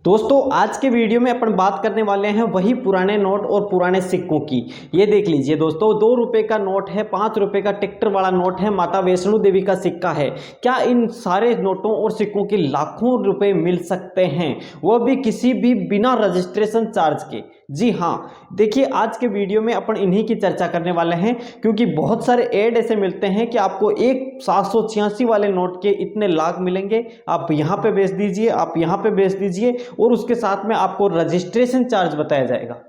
दोस्तों आज के वीडियो में अपन बात करने वाले हैं वही पुराने नोट और पुराने सिक्कों की। ये देख लीजिए दोस्तों, 2 रुपए का नोट है, 5 रुपए का ट्रैक्टर वाला नोट है, माता वैष्णो देवी का सिक्का है। क्या इन सारे नोटों और सिक्कों के लाखों रुपए मिल सकते हैं, वो भी किसी भी बिना रजिस्ट्रेशन चार्ज के? जी हाँ, देखिए आज के वीडियो में अपन इन्हीं की चर्चा करने वाले हैं, क्योंकि बहुत सारे ऐड ऐसे मिलते हैं कि आपको एक 786 वाले नोट के इतने लाख मिलेंगे, आप यहाँ पे बेच दीजिए, आप यहाँ पे बेच दीजिए, और उसके साथ में आपको रजिस्ट्रेशन चार्ज बताया जाएगा।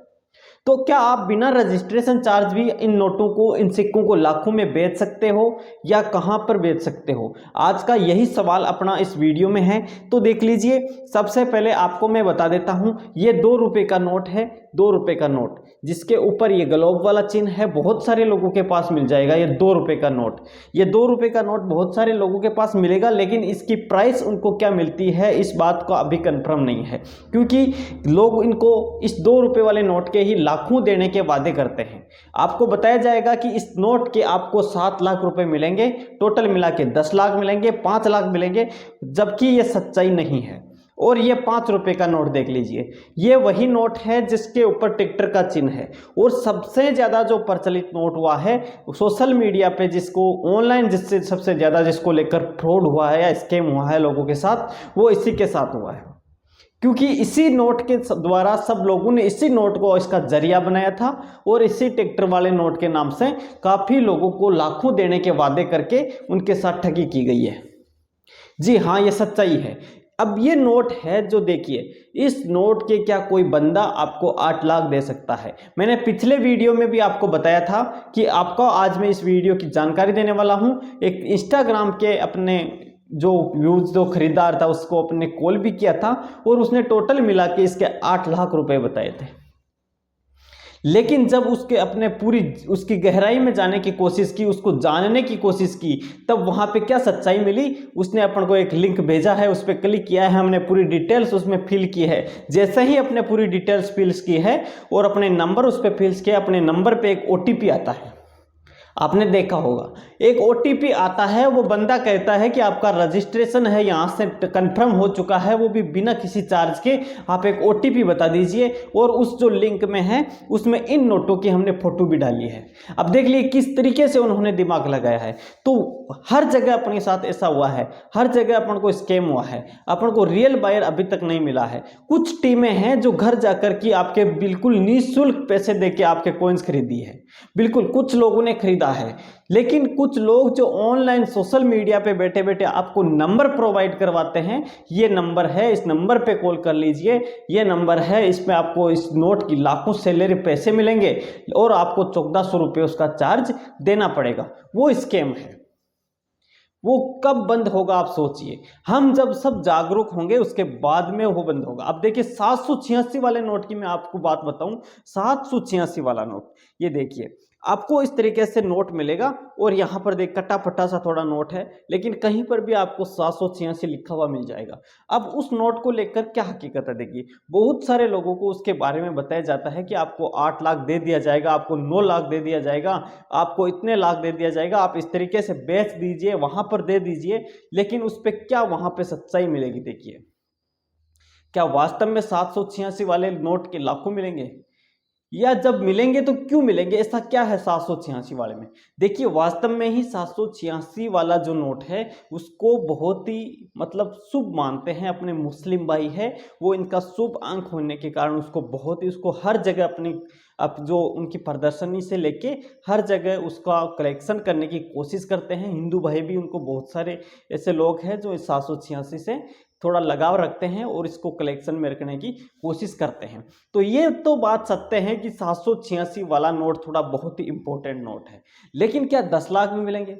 तो क्या आप बिना रजिस्ट्रेशन चार्ज भी इन नोटों को, इन सिक्कों को लाखों में बेच सकते हो, या कहां पर बेच सकते हो? आज का यही सवाल अपना इस वीडियो में है। तो देख लीजिए, सबसे पहले आपको मैं बता देता हूं, ये 2 रुपए का नोट है, 2 रुपए का नोट जिसके ऊपर ये ग्लोब वाला चिन्ह है, बहुत सारे लोगों के पास मिल जाएगा। ये 2 रुपए का नोट, ये 2 रुपए का नोट बहुत सारे लोगों के पास मिलेगा, लेकिन इसकी प्राइस उनको क्या मिलती है इस बात का अभी कंफर्म नहीं है, क्योंकि लोग इनको इस 2 रुपए वाले नोट के ही लाखों देने के वादे करते हैं। आपको बताया जाएगा कि इस नोट के आपको 7 लाख रुपए मिलेंगे, टोटल मिला के 10 लाख मिलेंगे, 5 लाख मिलेंगे, जबकि यह सच्चाई नहीं है। और ये 5 रुपए का नोट देख लीजिए, ये वही नोट है जिसके ऊपर ट्रैक्टर का चिन्ह है। और सबसे ज्यादा जो प्रचलित नोट हुआ है सोशल मीडिया पे, जिसको ऑनलाइन जिससे सबसे ज्यादा जिसको लेकर फ्रॉड हुआ है या स्कैम हुआ है लोगों के साथ, वो इसी के साथ हुआ है, क्योंकि इसी नोट के द्वारा सब लोगों ने इसी नोट को इसका जरिया बनाया था, और इसी ट्रैक्टर वाले नोट के नाम से काफी लोगों को लाखों देने के वादे करके उनके साथ ठगी की गई है। जी हाँ, ये सच्चाई है। अब ये नोट है जो देखिए, इस नोट के क्या कोई बंदा आपको 8 लाख दे सकता है? मैंने पिछले वीडियो में भी आपको बताया था कि आपको आज मैं इस वीडियो की जानकारी देने वाला हूं। एक इंस्टाग्राम के अपने जो खरीदार था उसको अपने कॉल भी किया था, और उसने टोटल मिला के इसके 8 लाख रुपए बताए थे। लेकिन जब उसके अपने पूरी उसकी गहराई में जाने की कोशिश की, उसको जानने की कोशिश की, तब वहां पे क्या सच्चाई मिली, उसने अपन को एक लिंक भेजा है, उस पर क्लिक किया है, हमने पूरी डिटेल्स उसमें फिल की है। जैसे ही अपने पूरी डिटेल्स फिल की है और अपने नंबर उस पर फिल किया, अपने नंबर पे एक OTP आता है, आपने देखा होगा, एक OTP आता है। वो बंदा कहता है कि आपका रजिस्ट्रेशन है, यहाँ से कंफर्म हो चुका है, वो भी बिना किसी चार्ज के। आप एक OTP बता दीजिए, और उस जो लिंक में है उसमें इन नोटों की हमने फोटो भी डाली है। अब देख लिए किस तरीके से उन्होंने दिमाग लगाया है। तो हर जगह अपने साथ ऐसा हुआ है, हर जगह अपन को स्कैम हुआ है, अपन को रियल बायर अभी तक नहीं मिला है। कुछ टीमें हैं जो घर जाकर के आपके बिल्कुल निःशुल्क पैसे देके आपके कॉइन्स खरीदी है, बिल्कुल कुछ लोगों ने खरीदा है। लेकिन कुछ लोग जो ऑनलाइन सोशल मीडिया पे बैठे बैठे आपको नंबर प्रोवाइड करवाते हैं, ये नंबर है, इस नंबर पे कॉल कर लीजिए, ये नंबर है, इसमें आपको इस नोट की लाखों सैलरी पैसे मिलेंगे, और आपको 1400 रुपये उसका चार्ज देना पड़ेगा। वो स्कैम है। वो कब बंद होगा आप सोचिए। हम जब सब जागरूक होंगे उसके बाद में वो बंद होगा। अब देखिए 786 वाले नोट की मैं आपको बात बताऊं, 786 वाला नोट, ये देखिए आपको इस तरीके से नोट मिलेगा, और यहां पर देख कटा फटा सा थोड़ा नोट है, लेकिन कहीं पर भी आपको 786 लिखा हुआ मिल जाएगा। अब उस नोट को लेकर क्या हकीकत है, देखिए बहुत सारे लोगों को उसके बारे में बताया जाता है कि आपको 8 लाख दे दिया जाएगा, आपको 9 लाख दे दिया जाएगा, आपको इतने लाख दे दिया जाएगा, आप इस तरीके से बेच दीजिए, वहां पर दे दीजिए। लेकिन उस पर क्या वहां पे सच्चाई मिलेगी? देखिए, क्या वास्तव में 786 वाले नोट के लाखों मिलेंगे, या जब मिलेंगे तो क्यों मिलेंगे? ऐसा क्या है 786 वाले में? देखिए वास्तव में ही 786 वाला जो नोट है उसको बहुत ही मतलब शुभ मानते हैं अपने मुस्लिम भाई है, वो इनका शुभ अंक होने के कारण उसको बहुत ही, उसको हर जगह अपनी अब जो उनकी प्रदर्शनी से लेके हर जगह उसका कलेक्शन करने की कोशिश करते हैं। हिंदू भाई भी, उनको बहुत सारे ऐसे लोग हैं जो इस 786 से थोड़ा लगाव रखते हैं और इसको कलेक्शन में रखने की कोशिश करते हैं। तो ये तो बात सत्य है कि 786 वाला नोट थोड़ा बहुत ही इंपॉर्टेंट नोट है, लेकिन क्या 10 लाख में मिलेंगे?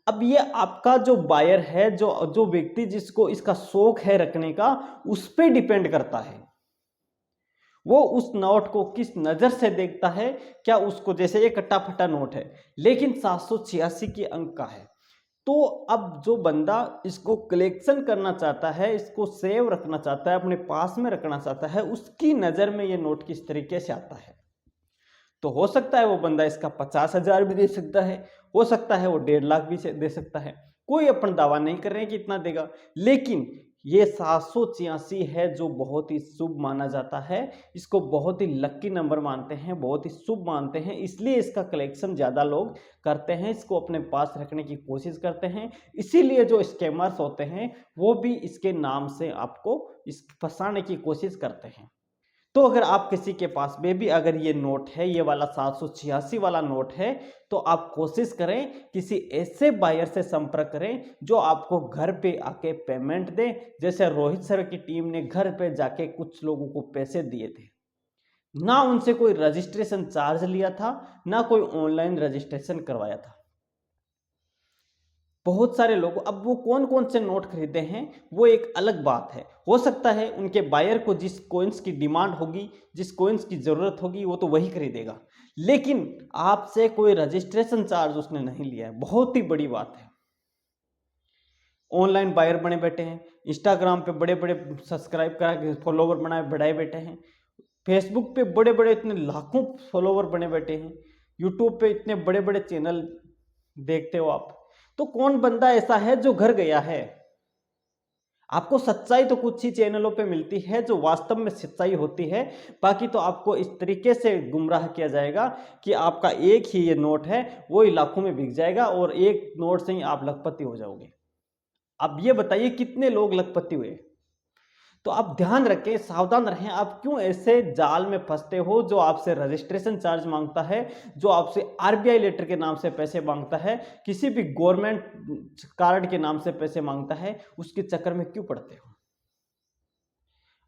अब ये आपका जो बायर है, जो जो व्यक्ति जिसको इसका शौक है रखने का, उस पर डिपेंड करता है। वो उस नोट को किस नजर से देखता है। क्या उसको, जैसे ये कट्टा फट्टा नोट है लेकिन 786 के अंक का है, तो अब जो बंदा इसको कलेक्शन करना चाहता है, इसको सेव रखना चाहता है, अपने पास में रखना चाहता है, उसकी नज़र में ये नोट किस तरीके से आता है। तो हो सकता है वो बंदा इसका 50,000 भी दे सकता है, हो सकता है वो 1.5 लाख भी दे सकता है। कोई अपन दावा नहीं कर रहे हैं कि इतना देगा, लेकिन ये 786 है जो बहुत ही शुभ माना जाता है। इसको बहुत ही लकी नंबर मानते हैं, बहुत ही शुभ मानते हैं, इसलिए इसका कलेक्शन ज़्यादा लोग करते हैं, इसको अपने पास रखने की कोशिश करते हैं। इसीलिए जो स्कैमर्स होते हैं वो भी इसके नाम से आपको फंसाने की कोशिश करते हैं। तो अगर आप किसी के पास में भी अगर ये नोट है, ये वाला 786 वाला नोट है, तो आप कोशिश करें किसी ऐसे बायर से संपर्क करें जो आपको घर पे आके पेमेंट दे। जैसे रोहित सर की टीम ने घर पे जाके कुछ लोगों को पैसे दिए थे, ना उनसे कोई रजिस्ट्रेशन चार्ज लिया था, ना कोई ऑनलाइन रजिस्ट्रेशन करवाया था। बहुत सारे लोग, अब वो कौन कौन से नोट खरीदे हैं वो एक अलग बात है। हो सकता है उनके बायर को जिस कॉइन्स की डिमांड होगी, जिस कॉइन्स की ज़रूरत होगी, वो तो वही खरीदेगा, लेकिन आपसे कोई रजिस्ट्रेशन चार्ज उसने नहीं लिया है। बहुत ही बड़ी बात है। ऑनलाइन बायर बने बैठे हैं, इंस्टाग्राम पे बड़े बड़े सब्सक्राइब करा के फॉलोवर बनाए बढ़ाए बैठे हैं, फेसबुक पे बड़े बड़े इतने लाखों फॉलोवर बने बैठे हैं, यूट्यूब पे इतने बड़े बड़े चैनल देखते हो आप। तो कौन बंदा ऐसा है जो घर गया है? आपको सच्चाई तो कुछ ही चैनलों पे मिलती है जो वास्तव में सच्चाई होती है, बाकी तो आपको इस तरीके से गुमराह किया जाएगा कि आपका एक ही ये नोट है वो ही लाखों में बिक जाएगा और एक नोट से ही आप लखपति हो जाओगे। अब ये बताइए कितने लोग लखपति हुए? तो आप ध्यान रखें, सावधान रहें। आप क्यों ऐसे जाल में फंसते हो जो आपसे रजिस्ट्रेशन चार्ज मांगता है, जो आपसे आरबीआई लेटर के नाम से पैसे मांगता है, किसी भी गवर्नमेंट कार्ड के नाम से पैसे मांगता है, उसके चक्कर में क्यों पड़ते हो?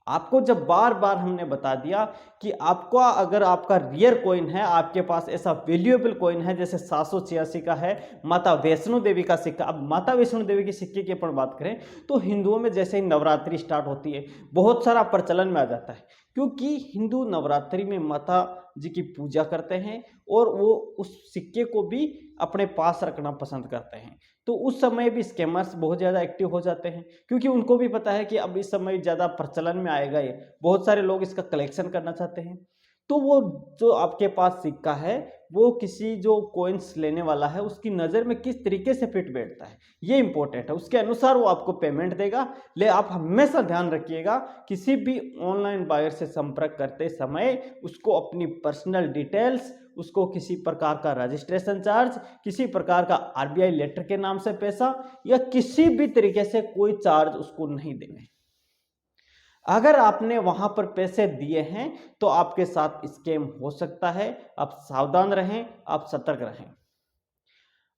आपको जब बार बार हमने बता दिया कि आपको अगर आपका रियर कॉइन है, आपके पास ऐसा वैल्यूएबल कॉइन है जैसे 786 का है माता वैष्णो देवी का सिक्का। अब माता वैष्णो देवी के सिक्के की अपन बात करें तो हिंदुओं में जैसे ही नवरात्रि स्टार्ट होती है बहुत सारा प्रचलन में आ जाता है, क्योंकि हिंदू नवरात्रि में माता जी की पूजा करते हैं और वो उस सिक्के को भी अपने पास रखना पसंद करते हैं। तो उस समय भी स्कैमर्स बहुत ज़्यादा एक्टिव हो जाते हैं, क्योंकि उनको भी पता है कि अब इस समय ज़्यादा प्रचलन में आएगा, ये बहुत सारे लोग इसका कलेक्शन करना चाहते हैं। तो वो जो आपके पास सिक्का है वो किसी जो कॉइन्स लेने वाला है उसकी नज़र में किस तरीके से फिट बैठता है ये इंपॉर्टेंट है, उसके अनुसार वो आपको पेमेंट देगा। ले आप हमेशा ध्यान रखिएगा किसी भी ऑनलाइन बायर से संपर्क करते समय उसको अपनी पर्सनल डिटेल्स, उसको किसी प्रकार का रजिस्ट्रेशन चार्ज, किसी प्रकार का आरबीआई लेटर के नाम से पैसा या किसी भी तरीके से कोई चार्ज उसको नहीं देने। अगर आपने वहां पर पैसे दिए हैं तो आपके साथ स्कैम हो सकता है। आप सावधान रहें, आप सतर्क रहें।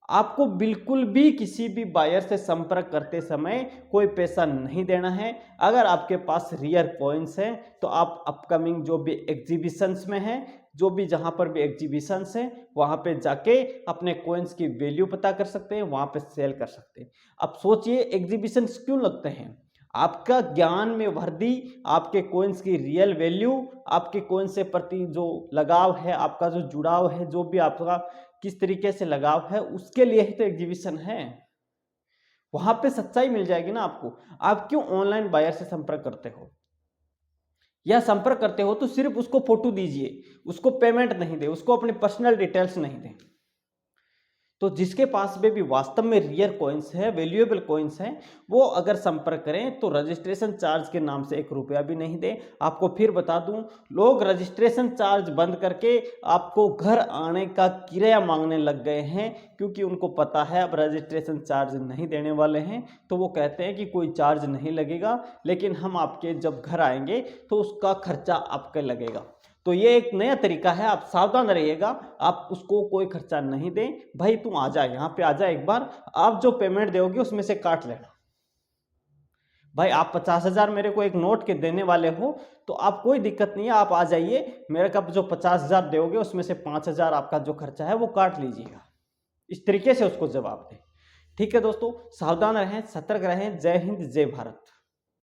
आपको बिल्कुल भी किसी भी बायर से संपर्क करते समय कोई पैसा नहीं देना है। अगर आपके पास रियर कॉइन्स हैं तो आप अपकमिंग जो भी एग्जीबिशंस में हैं, जो भी जहां पर भी एग्जीबिशंस हैं वहां पे जाके अपने कॉइन्स की वैल्यू पता कर सकते हैं, वहां पे सेल कर सकते हैं। अब सोचिए एग्जीबिशंस क्यों लगते हैं? आपका ज्ञान में वृद्धि, आपके कॉइन्स की रियल वैल्यू, आपके कॉइन से प्रति जो लगाव है, आपका जो जुड़ाव है, जो भी आपका किस तरीके से लगाव है, उसके लिए ही तो एग्जीबिशन है। वहां पे सच्चाई मिल जाएगी ना आपको। आप क्यों ऑनलाइन बायर से संपर्क करते हो या संपर्क करते हो तो सिर्फ उसको फोटो दीजिए, उसको पेमेंट नहीं दे, उसको अपनी पर्सनल डिटेल्स नहीं दें। तो जिसके पास में भी वास्तव में रियर कॉइन्स है, वैल्यूएबल कॉइन्स हैं, वो अगर संपर्क करें तो रजिस्ट्रेशन चार्ज के नाम से 1 रुपया भी नहीं दे। आपको फिर बता दूं, लोग रजिस्ट्रेशन चार्ज बंद करके आपको घर आने का किराया मांगने लग गए हैं, क्योंकि उनको पता है अब रजिस्ट्रेशन चार्ज नहीं देने वाले हैं। तो वो कहते हैं कि कोई चार्ज नहीं लगेगा, लेकिन हम आपके जब घर आएंगे तो उसका खर्चा आपका लगेगा। तो ये एक नया तरीका है, आप सावधान रहिएगा। आप उसको कोई खर्चा नहीं दें। भाई तुम आ जा, यहाँ पे आ जा, एक बार आप जो पेमेंट दोगे उसमें से काट लेना। भाई आप 50,000 मेरे को एक नोट के देने वाले हो तो आप कोई दिक्कत नहीं है, आप आ जाइए, मेरे का जो 50,000 दोगे उसमें से 5,000 आपका जो खर्चा है वो काट लीजिएगा। इस तरीके से उसको जवाब दें। ठीक है दोस्तों, सावधान रहें, सतर्क रहें। जय हिंद, जय भारत।